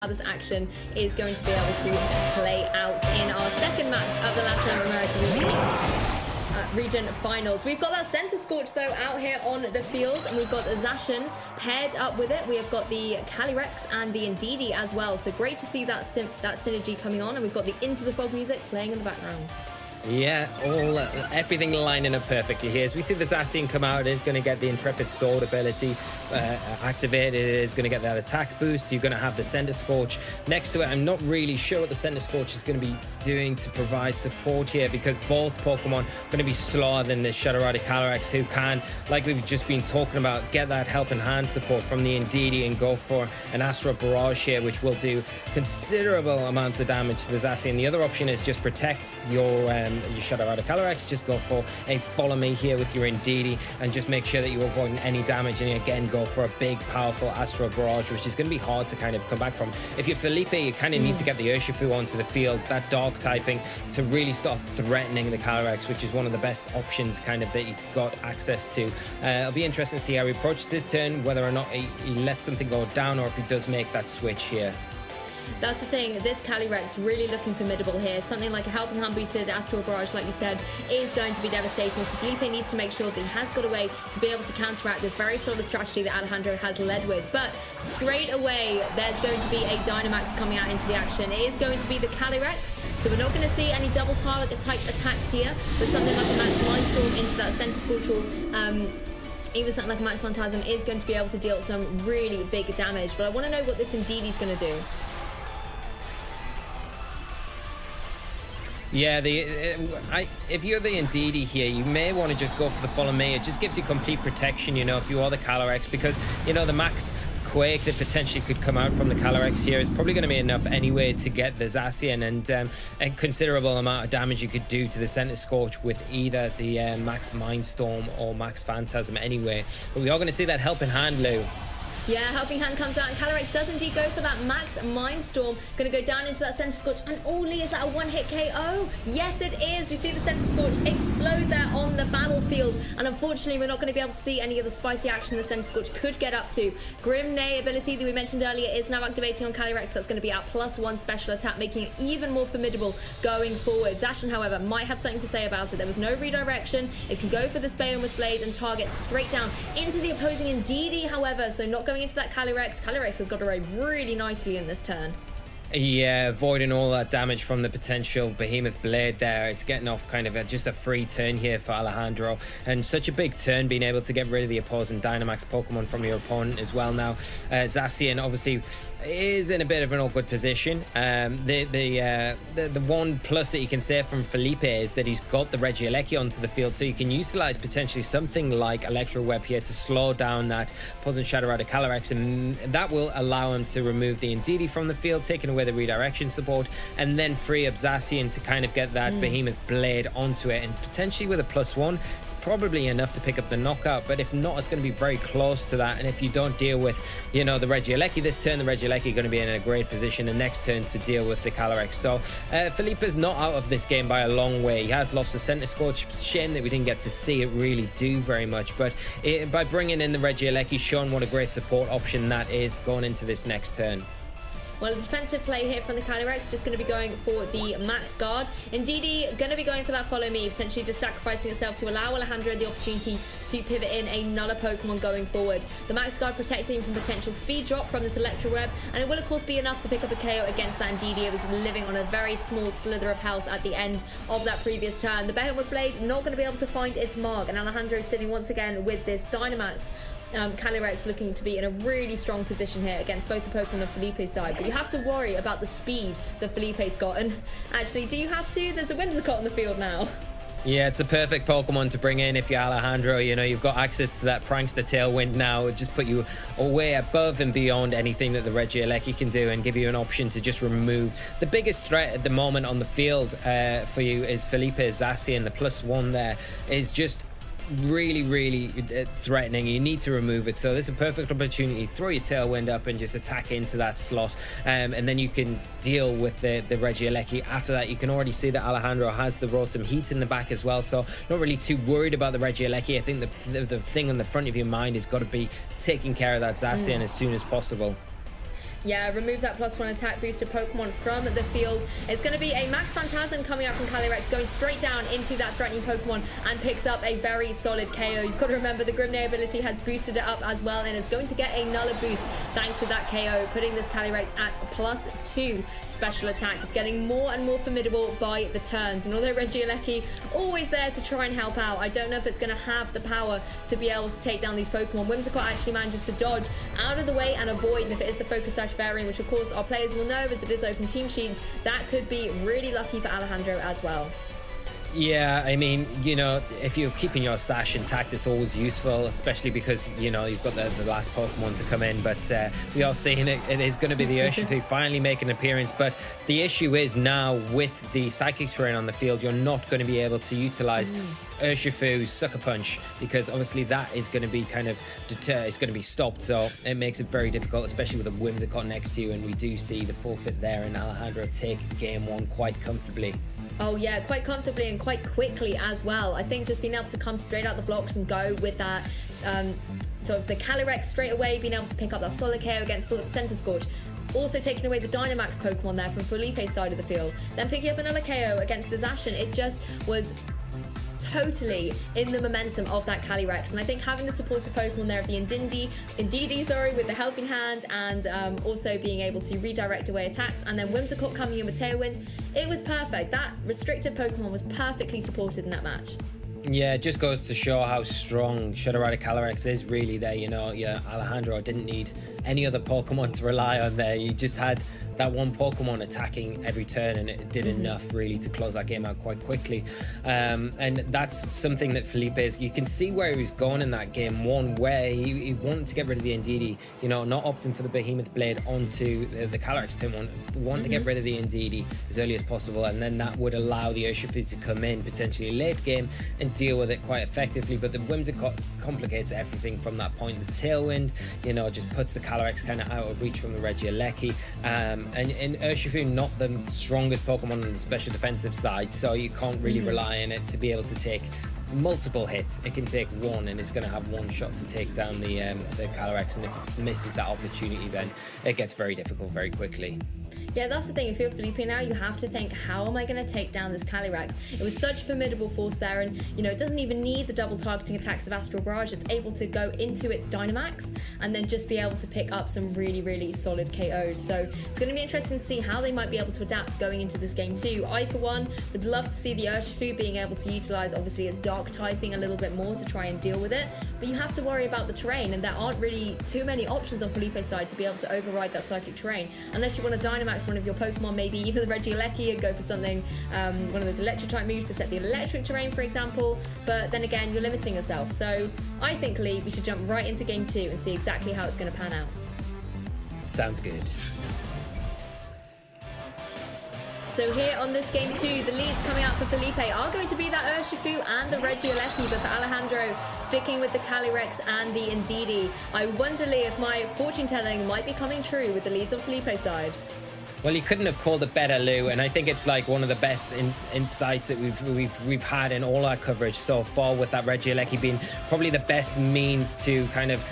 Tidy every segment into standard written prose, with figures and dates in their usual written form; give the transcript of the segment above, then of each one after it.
this action is going to be able to play out in our second match of the Latin America region finals. We've got that center scorch though out here on the field, and we've got Zacian paired up with it. We have got the Calyrex and the Indeedee as well, so great to see that synergy coming on, and we've got the Into the Fog music playing in the background. Yeah, everything lining up perfectly here. As we see the Zacian come out, it is going to get the Intrepid Sword ability activated. It is going to get that attack boost. You're going to have the Center Scorch next to it. I'm not really sure what the Center Scorch is going to be doing to provide support here, because both Pokemon are going to be slower than the Shadowrada Calyrex, who can, like we've just been talking about, get that helping hand support from the Indeedee and go for an Astral Barrage here, which will do considerable amounts of damage to the Zacian. The other option is just protect your Shadowrada Calyrex. Just go for a follow me here with your Indeedee and just make sure that you're avoiding any damage, and again go for a big powerful Astral Barrage, which is going to be hard to kind of come back from. If you're Felipe, you kind of need to get the Urshifu onto the field, that dog typing, to really start threatening the Calyrex, which is one of the best options kind of that he's got access to. It'll be interesting to see how he approaches his turn, whether or not he lets something go down or if he does make that switch here. That's the thing, this Calyrex really looking formidable here. Something like a Helping Hand boosted Astral Barrage, like you said, is going to be devastating. So Felipe needs to make sure that he has got a way to be able to counteract this very solid strategy that Alejandro has led with. But straight away, there's going to be a Dynamax coming out into the action. It is going to be the Calyrex, so we're not going to see any double target type attacks here, but something like a Max Mindstorm into that Center Scorch, even something like a Max Phantasm is going to be able to deal some really big damage. But I want to know what this Indeedee is going to do. Yeah, if you're the Indeedee here, you may want to just go for the follow me. It just gives you complete protection, you know, if you are the Calyrex, because, you know, the max Quake that potentially could come out from the Calyrex here is probably going to be enough anyway to get the Zacian, and a considerable amount of damage you could do to the Center Scorch with either the Max Mindstorm or Max Phantasm anyway. But we are going to see that Helping Hand, Lou. Yeah, Helping Hand comes out, and Calyrex does indeed go for that Max Mindstorm. Going to go down into that Center Scorch, and Lee, is that a one-hit KO? Yes, it is. We see the Center Scorch explode there on the battlefield, and unfortunately, we're not going to be able to see any of the spicy action the Center Scorch could get up to. Grim Neigh ability that we mentioned earlier is now activating on Calyrex. That's going to be our +1 special attack, making it even more formidable going forward. Zacian, however, might have something to say about it. There was no redirection. It can go for this Behemoth Blade and target straight down into the opposing Indeedee, however, so not going into that Calyrex. Calyrex has got away really nicely in this turn. Yeah, avoiding all that damage from the potential Behemoth Blade there. It's getting off kind of just a free turn here for Alejandro, and such a big turn, being able to get rid of the opposing Dynamax Pokemon from your opponent as well. Now Zacian obviously is in a bit of an awkward position. The one plus that you can say from Felipe is that he's got the Regieleki onto the field, so you can utilize potentially something like Electro Web here to slow down that opposing Shadowrada Calyrex, and that will allow him to remove the Indeedee from the field, taking away the redirection support, and then free up Zacian to kind of get that Behemoth Blade onto it, and potentially with a +1 it's probably enough to pick up the knockout. But if not, it's going to be very close to that, and if you don't deal with, you know, the Regieleki this turn, the Regieleki are going to be in a great position the next turn to deal with the Calyrex. So Felipe is not out of this game by a long way. He has lost the Center Scorch. Shame that we didn't get to see it really do very much, but by bringing in the Regieleki, shown what a great support option that is going into this next turn. Well, a defensive play here from the Calyrex, just going to be going for the Max Guard. Indeedee going to be going for that follow me, potentially just sacrificing itself to allow Alejandro the opportunity to pivot in another Pokemon going forward. The Max Guard protecting from potential speed drop from this Electro Web, and it will of course be enough to pick up a KO against that Indeedee. It was living on a very small slither of health at the end of that previous turn. The Behemoth Blade not going to be able to find its mark, and Alejandro sitting once again with this Dynamax. Calyrex looking to be in a really strong position here against both the Pokemon on Felipe's side, but you have to worry about the speed that Felipe's got. And actually, do you have to? There's a Whimsicott on the field now. Yeah, it's a perfect Pokemon to bring in if you're Alejandro. You know, you've got access to that Prankster Tailwind now. It just put you way above and beyond anything that the Regieleki can do, and give you an option to just remove. The biggest threat at the moment on the field for you is Felipe Zacian. The +1 there is just really threatening. You need to remove it, so this is a perfect opportunity. Throw your Tailwind up and just attack into that slot, and then you can deal with the Regieleki. After that, you can already see that Alejandro has the Rotom Heat in the back as well, so not really too worried about the Regieleki. I think the thing on the front of your mind has got to be taking care of that Zacian as soon as possible. Yeah, remove that +1 attack boosted Pokemon from the field. It's going to be a Max Phantasm coming out from Calyrex, going straight down into that threatening Pokemon and picks up a very solid KO. You've got to remember the Grimnay ability has boosted it up as well, and it's going to get a Nulla boost thanks to that KO, putting this Calyrex at +2 special attack. It's getting more and more formidable by the turns, and although Regieleki always there to try and help out, I don't know if it's going to have the power to be able to take down these Pokemon. Whimsicott actually manages to dodge out of the way and avoid, and if it is the Focus Sash variant, which of course our players will know as it is open team sheets, that could be really lucky for Alejandro as well. Yeah, I mean, you know, if you're keeping your sash intact, it's always useful, especially because, you know, you've got the last Pokemon to come in. But we are seeing it is going to be the Urshifu finally making an appearance. But the issue is now with the Psychic Terrain on the field, you're not going to be able to utilize Urshifu's Sucker Punch, because obviously that is going to be kind of it's going to be stopped. So it makes it very difficult, especially with a Whimsicott next to you. And we do see the forfeit there, and Alejandro take game one quite comfortably. Oh yeah, quite comfortably and quite quickly as well. I think just being able to come straight out the blocks and go with that sort of the Calyrex straight away, being able to pick up that solid KO against sort of Center Scorch. Also taking away the Dynamax Pokemon there from Felipe's side of the field. Then picking up another KO against the Zacian. It just was totally in the momentum of that Calyrex, and I think having the supportive Pokemon there of the Indeedee, sorry, with the Helping Hand, and also being able to redirect away attacks, and then Whimsicott coming in with Tailwind, it was perfect. That restricted Pokemon was perfectly supported in that match. Yeah, it just goes to show how strong Shadow Rider Calyrex is really there. You know, yeah, Alejandro didn't need any other Pokemon to rely on there. You just had that one Pokemon attacking every turn, and it did enough really to close that game out quite quickly. And that's something that Felipe is, you can see where he was going in that game one, where he wanted to get rid of the Indeedee, you know, not opting for the Behemoth Blade onto the Calyrex turn one, wanted to get rid of the Indeedee as early as possible, and then that would allow the Urshifu to come in potentially late game and deal with it quite effectively. But the Whimsicott complicates everything from that point. The Tailwind, you know, just puts the Calyrex kind of out of reach from the Regieleki. And Urshifu not the strongest Pokemon on the special defensive side, so you can't really rely on it to be able to take multiple hits. It can take one, and it's going to have one shot to take down the Calyrex, and if it misses that opportunity, then it gets very difficult very quickly. Yeah, that's the thing. If you're Felipe now, you have to think, how am I going to take down this Calyrex? It was such a formidable force there, and you know, it doesn't even need the double targeting attacks of Astral Barrage. It's able to go into its Dynamax and then just be able to pick up some really, really solid KOs. So it's going to be interesting to see how they might be able to adapt going into this game too. I, for one, would love to see the Urshifu being able to utilize, obviously, its dark typing a little bit more to try and deal with it. But you have to worry about the terrain, and there aren't really too many options on Felipe's side to be able to override that psychic terrain, unless you want to Dynamax one of your Pokemon, maybe even the Regieleki, and go for something, one of those electric type moves to set the electric terrain, for example. But then again, you're limiting yourself. So I think, Lee, we should jump right into game 2 and see exactly how it's going to pan out. Sounds good. So here on this game 2, the leads coming out for Felipe are going to be that Urshifu and the Regieleki, but for Alejandro, sticking with the Calyrex and the Indeedee. I wonder, Lee, if my fortune telling might be coming true with the leads on Felipe's side. Well, you couldn't have called it better, Lou, and I think it's like one of the best insights that we've had in all our coverage so far, with that Regieleki being probably the best means to kind of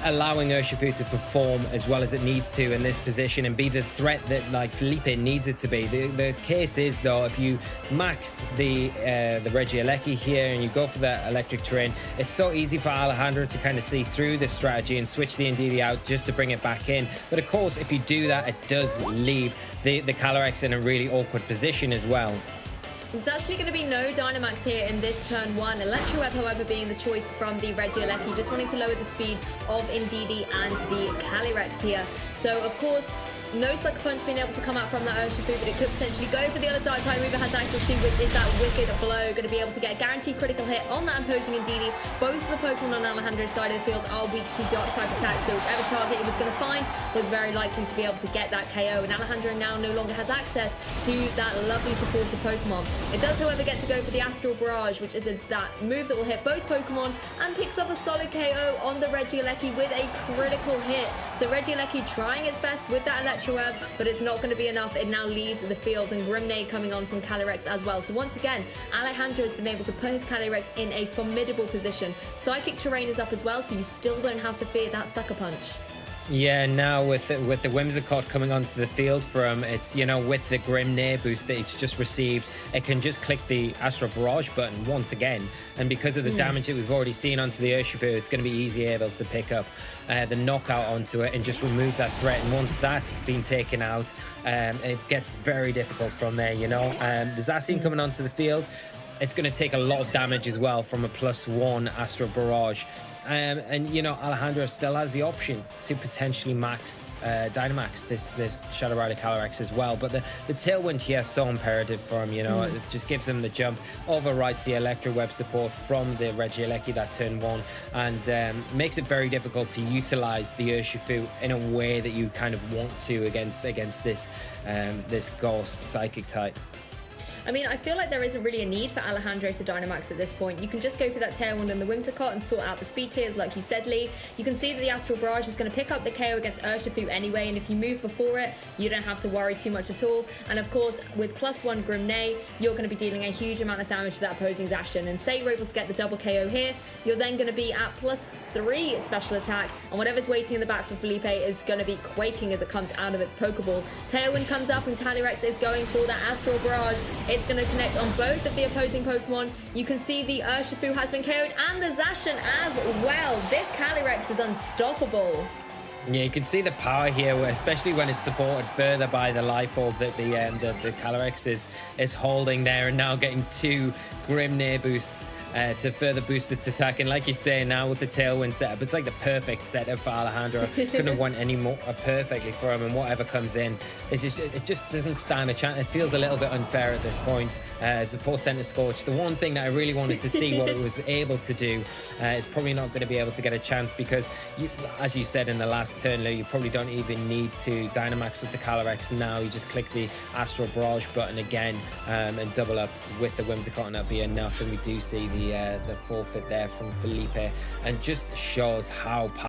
allowing Urshifu to perform as well as it needs to in this position and be the threat that like Felipe needs it to be. The case is, though, if you max the Regieleki here and you go for that electric terrain, it's so easy for Alejandro to kind of see through this strategy and switch the Indeedee out just to bring it back in. But of course, if you do that, it does leave the Calyrex in a really awkward position as well. There's actually going to be no Dynamax here in this turn 1. Electroweb, however, being the choice from the Regieleki, just wanting to lower the speed of Indeedee and the Calyrex here. So, of course, no Sucker Punch being able to come out from that Urshifu, but it could potentially go for the other Dark type move it has access to, which is that Wicked Blow. Going to be able to get a guaranteed critical hit on that imposing Indeedee. Both of the Pokemon on Alejandro's side of the field are weak to Dark type attacks, so whichever target he was going to find was very likely to be able to get that KO. And Alejandro now no longer has access to that lovely supportive Pokemon. It does, however, get to go for the Astral Barrage, which is that move that will hit both Pokemon, and picks up a solid KO on the Regieleki with a critical hit. So Regieleki trying its best with that Electroweb, but it's not going to be enough. It now leaves the field, and Grimnay coming on from Calyrex as well. So once again, Alejandro has been able to put his Calyrex in a formidable position. Psychic terrain is up as well, so you still don't have to fear that Sucker Punch. Yeah, now with the Whimsicott coming onto the field from it's, you know, with the Grim Near boost that it's just received, it can just click the Astral Barrage button once again, and because of the damage that we've already seen onto the Urshifu, it's going to be easy able to pick up the knockout onto it and just remove that threat. And once that's been taken out, it gets very difficult from there, you know. The Zacian coming onto the field, it's going to take a lot of damage as well from a +1 Astral Barrage. And you know, Alejandro still has the option to potentially max Dynamax this Shadow Rider Calyrex as well, but the Tailwind here is so imperative for him, you know. It just gives him the jump, overrides the Electro Web support from the Regieleki that turn 1, and makes it very difficult to utilize the Urshifu in a way that you kind of want to against this this Ghost Psychic type. I mean, I feel like there isn't really a need for Alejandro to Dynamax at this point. You can just go for that Tailwind and the Whimsicott and sort out the speed tiers like you said, Lee. You can see that the Astral Barrage is going to pick up the KO against Urshifu anyway, and if you move before it, you don't have to worry too much at all. And of course, with +1 Grim Neigh, you're going to be dealing a huge amount of damage to that opposing Zacian. And say you're able to get the double KO here, you're then going to be at +3 special attack, and whatever's waiting in the back for Felipe is going to be quaking as it comes out of its Pokeball. Tailwind comes up and Calyrex is going for that Astral Barrage. It's going to connect on both of the opposing Pokemon. You can see the Urshifu has been KO'd and the Zacian as well. This Calyrex is unstoppable. Yeah, you can see the power here, especially when it's supported further by the Life Orb that the Calyrex is holding there, and now getting 2 Grim Near boosts to further boost its attack. And like you say, now with the Tailwind setup, it's like the perfect setup for Alejandro. Couldn't have won any more perfectly for him, and whatever comes in, it just doesn't stand a chance. It feels a little bit unfair at this point. It's a poor Center Scorch. The one thing that I really wanted to see what it was able to do is probably not going to be able to get a chance, because as you said in the last turn, Lou, you probably don't even need to Dynamax with the Calyrex now. You just click the Astral Barrage button again and double up with the Whimsicott, and that'll be enough. And we do see the forfeit there from Felipe, and just shows how